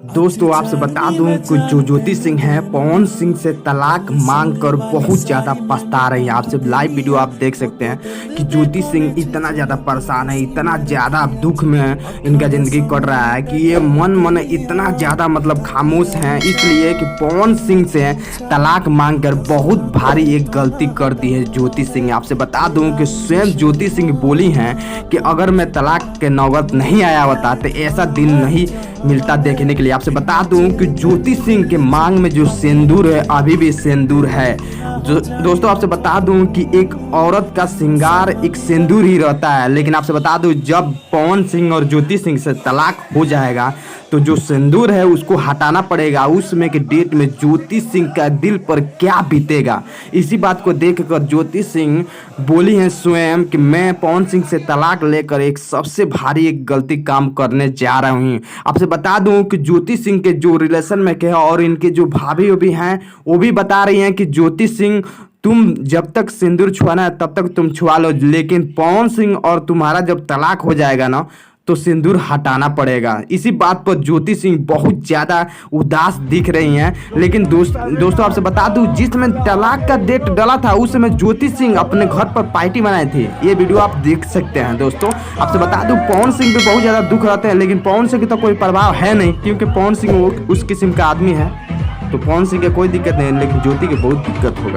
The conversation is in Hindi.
दोस्तों आपसे बता दूं कि जो ज्योति सिंह हैं पवन सिंह से तलाक मांग कर बहुत ज़्यादा पछता रही हैं। आपसे लाइव वीडियो आप देख सकते हैं कि ज्योति सिंह इतना ज़्यादा परेशान है, इतना ज़्यादा दुख में इनका ज़िंदगी कट रहा है कि ये मन इतना ज़्यादा मतलब खामोश हैं, इसलिए कि पवन सिंह से तलाक मांग कर बहुत भारी एक गलती कर दी है ज्योति सिंह। आपसे बता दूं कि स्वयं ज्योति सिंह बोली हैं कि अगर मैं तलाक के नौबत नहीं आया होता तो ऐसा दिन नहीं मिलता देखने के लिए। आपसे बता दूं कि ज्योति सिंह के मांग में जो सिंदूर है अभी भी सिंदूर है। दोस्तों आपसे बता दूं कि एक औरत का श्रृंगार एक सिंदूर ही रहता है, लेकिन आपसे बता दूं जब पवन सिंह और ज्योति सिंह से तलाक हो जाएगा तो जो सिंदूर है उसको हटाना पड़ेगा। उस समय के डेट में ज्योति सिंह का दिल पर क्या बीतेगा, इसी बात को देखकर ज्योति सिंह बोली हैं स्वयं कि मैं पवन सिंह से तलाक लेकर एक सबसे भारी एक गलती काम करने जा रहा हूँ। आपसे बता दूं कि ज्योति सिंह के जो रिलेशन में के और इनके जो भाभी भी हैं वो भी बता रही हैं कि ज्योति सिंह तुम जब तक सिंदूर छुआना है तब तक तुम छुआ लो, लेकिन पवन सिंह और तुम्हारा जब तलाक हो जाएगा ना तो सिंदूर हटाना पड़ेगा। इसी बात पर ज्योति सिंह बहुत ज़्यादा उदास दिख रही हैं। लेकिन दोस्तों आपसे बता दूं जिस समय तलाक का डेट डला था उस समय ज्योति सिंह अपने घर पर पार्टी बनाए थे। ये वीडियो आप देख सकते हैं। दोस्तों आपसे बता दूं पवन सिंह पे बहुत ज़्यादा दुख रहते हैं, लेकिन पवन सिंह की तो कोई प्रभाव है नहीं क्योंकि पवन सिंह उस किस्म का आदमी है, तो पवन सिंह की कोई दिक्कत नहीं, लेकिन ज्योति की बहुत दिक्कत होगा।